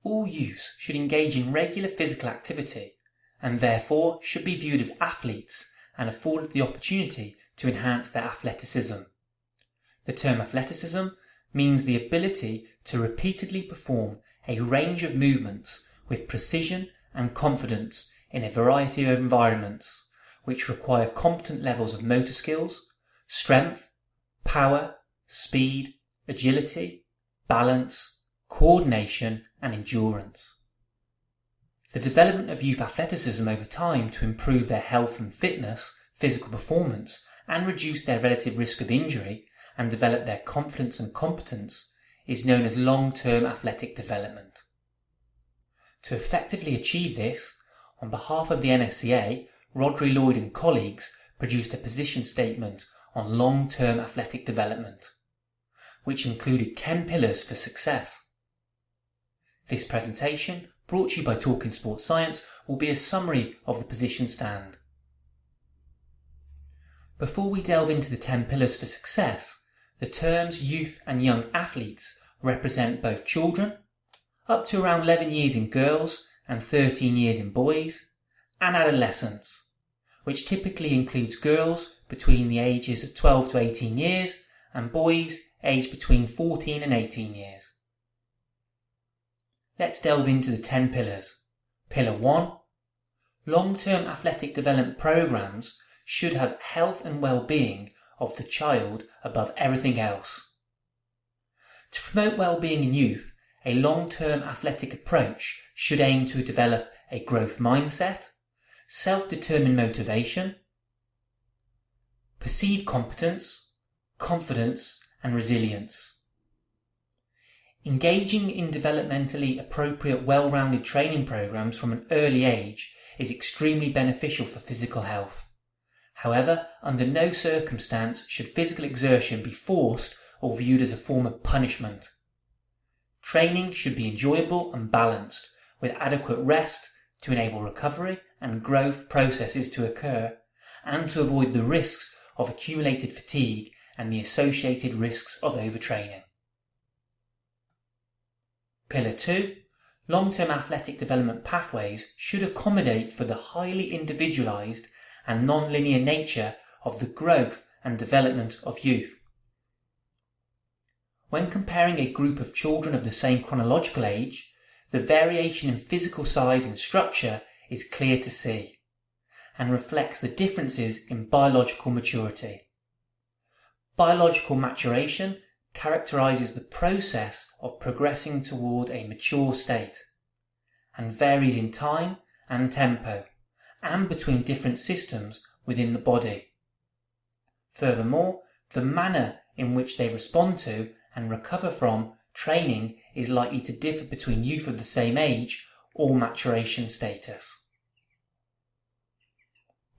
All youths should engage in regular physical activity and therefore should be viewed as athletes and afforded the opportunity to enhance their athleticism. The term athleticism means the ability to repeatedly perform a range of movements with precision and confidence in a variety of environments, which require competent levels of motor skills, strength, power, speed, agility, balance, coordination, and endurance. The development of youth athleticism over time to improve their health and fitness, physical performance, and reduce their relative risk of injury and develop their confidence and competence is known as long-term athletic development. To effectively achieve this, on behalf of the NSCA, Rhodri, Lloyd and colleagues produced a position statement on long-term athletic development, which included 10 pillars for success. This presentation, brought to you by Talking Sports Science, will be a summary of the position stand. Before we delve into the 10 pillars for success, the terms youth and young athletes represent both children, up to around 11 years in girls and 13 years in boys, and adolescents, which typically includes girls between the ages of 12 to 18 years and boys aged between 14 and 18 years. Let's delve into the 10 pillars. Pillar 1. Long-term athletic development programs should have health and well-being of the child above everything else. To promote well-being in youth, a long-term athletic approach should aim to develop a growth mindset, self-determined motivation, perceived competence, confidence, and resilience. Engaging in developmentally appropriate, well-rounded training programs from an early age is extremely beneficial for physical health. However, under no circumstance should physical exertion be forced or viewed as a form of punishment. Training should be enjoyable and balanced, with adequate rest to enable recovery and growth processes to occur, and to avoid the risks of accumulated fatigue and the associated risks of overtraining. Pillar 2. Long-term athletic development pathways should accommodate for the highly individualised and non-linear nature of the growth and development of youth. When comparing a group of children of the same chronological age, the variation in physical size and structure is clear to see, and reflects the differences in biological maturity. Biological maturation characterises the process of progressing toward a mature state, and varies in time and tempo, and between different systems within the body. Furthermore, the manner in which they respond to and recover from training is likely to differ between youth of the same age or maturation status.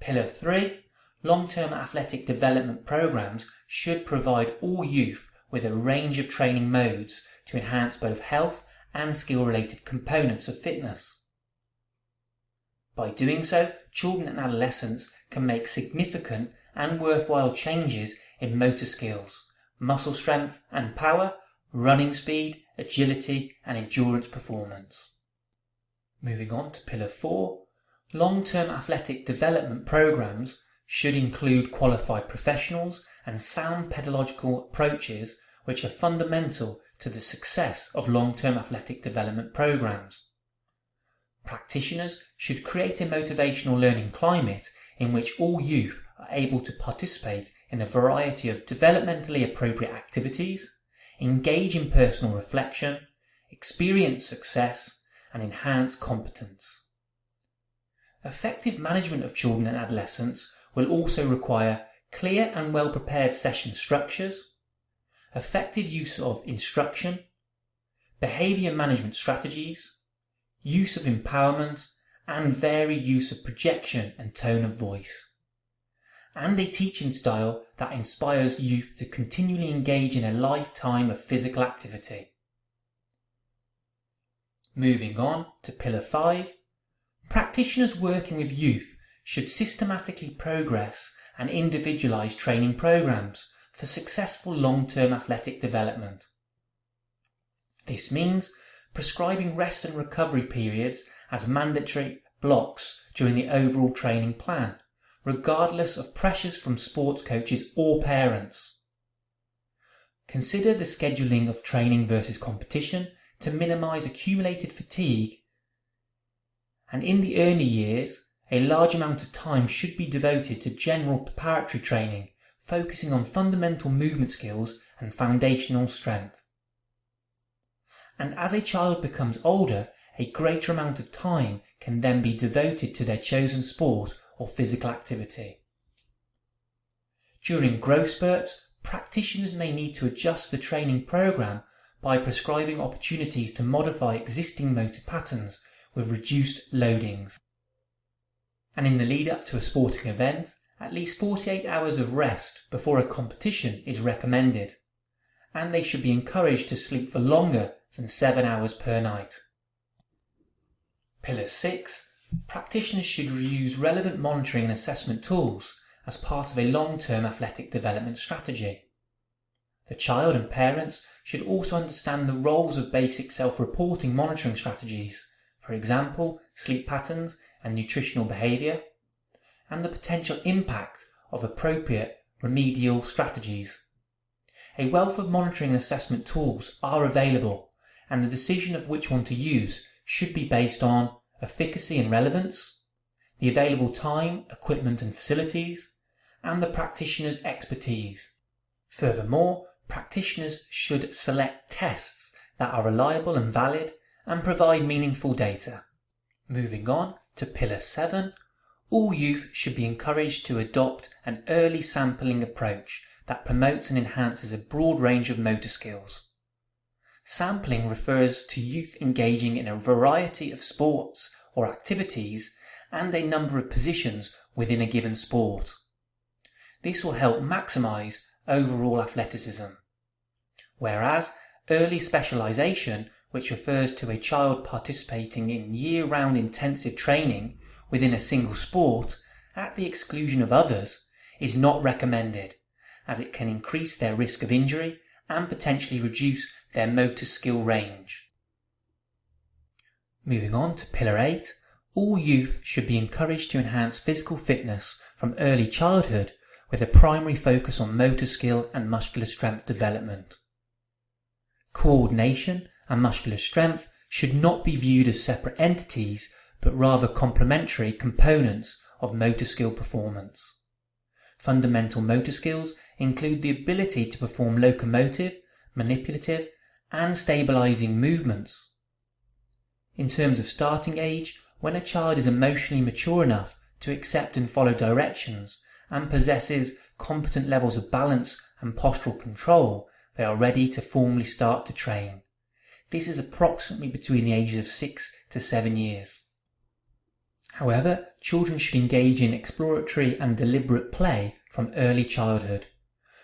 Pillar 3. Long-term athletic development programs should provide all youth with a range of training modes to enhance both health and skill-related components of fitness. By doing so, children and adolescents can make significant and worthwhile changes in motor skills, muscle strength and power, running speed, agility and endurance performance. Moving on to Pillar 4, long-term athletic development programs should include qualified professionals and sound pedagogical approaches which are fundamental to the success of long-term athletic development programs. Practitioners should create a motivational learning climate in which all youth are able to participate in a variety of developmentally appropriate activities, engage in personal reflection, experience success, and enhance competence. Effective management of children and adolescents will also require clear and well-prepared session structures, effective use of instruction, behaviour management strategies, use of empowerment, and varied use of projection and tone of voice, and a teaching style that inspires youth to continually engage in a lifetime of physical activity. Moving on to Pillar 5, practitioners working with youth should systematically progress and individualise training programs for successful long-term athletic development. This means prescribing rest and recovery periods as mandatory blocks during the overall training plan, regardless of pressures from sports coaches or parents. Consider the scheduling of training versus competition to minimise accumulated fatigue, and in the early years, a large amount of time should be devoted to general preparatory training, focusing on fundamental movement skills and foundational strength. And as a child becomes older, a greater amount of time can then be devoted to their chosen sport or physical activity. During growth spurts, practitioners may need to adjust the training program by prescribing opportunities to modify existing motor patterns with reduced loadings. And in the lead up to a sporting event, at least 48 hours of rest before a competition is recommended, and they should be encouraged to sleep for longer than 7 hours per night. Pillar 6. Practitioners should use relevant monitoring and assessment tools as part of a long-term athletic development strategy. The child and parents should also understand the roles of basic self-reporting monitoring strategies, for example, sleep patterns and nutritional behaviour, and the potential impact of appropriate remedial strategies. A wealth of monitoring and assessment tools are available, and the decision of which one to use should be based on efficacy and relevance, the available time, equipment and facilities, and the practitioner's expertise. Furthermore, practitioners should select tests that are reliable and valid and provide meaningful data. Moving on to Pillar 7, all youth should be encouraged to adopt an early sampling approach that promotes and enhances a broad range of motor skills. Sampling refers to youth engaging in a variety of sports or activities and a number of positions within a given sport. This will help maximise overall athleticism. Whereas early specialisation, which refers to a child participating in year-round intensive training within a single sport at the exclusion of others, is not recommended, as it can increase their risk of injury and potentially reduce their motor skill range. Moving on to Pillar 8, all youth should be encouraged to enhance physical fitness from early childhood with a primary focus on motor skill and muscular strength development. Coordination and muscular strength should not be viewed as separate entities, but rather complementary components of motor skill performance. Fundamental motor skills include the ability to perform locomotive, manipulative, and stabilising movements. In terms of starting age, when a child is emotionally mature enough to accept and follow directions and possesses competent levels of balance and postural control, they are ready to formally start to train. This is approximately between the ages of 6 to 7 years. However, children should engage in exploratory and deliberate play from early childhood,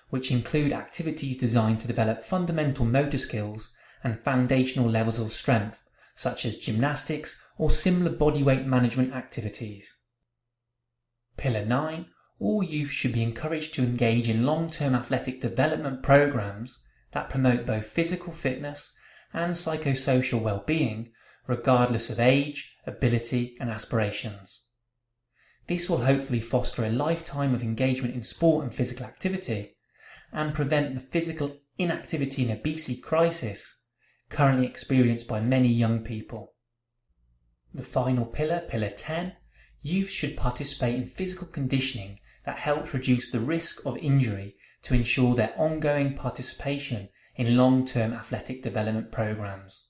which include activities designed to develop fundamental motor skills and foundational levels of strength, such as gymnastics or similar bodyweight management activities. Pillar 9. All youth should be encouraged to engage in long-term athletic development programs that promote both physical fitness and psychosocial well-being, regardless of age, ability and aspirations. This will hopefully foster a lifetime of engagement in sport and physical activity and prevent the physical inactivity and obesity crisis currently experienced by many young people. The final pillar, Pillar 10, youth should participate in physical conditioning that helps reduce the risk of injury to ensure their ongoing participation in long-term athletic development programs.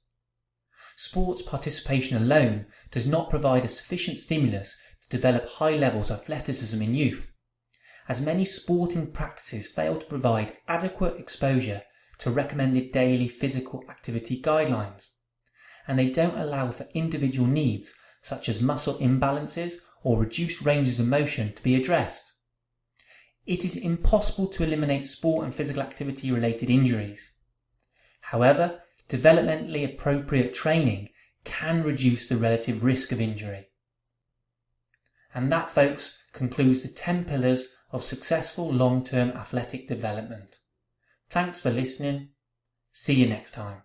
Sports participation alone does not provide a sufficient stimulus to develop high levels of athleticism in youth, as many sporting practices fail to provide adequate exposure to recommended daily physical activity guidelines, and they don't allow for individual needs such as muscle imbalances or reduced ranges of motion to be addressed. It is impossible to eliminate sport and physical activity related injuries. However, developmentally appropriate training can reduce the relative risk of injury. And that, folks, concludes the 10 pillars of successful long-term athletic development. Thanks for listening. See you next time.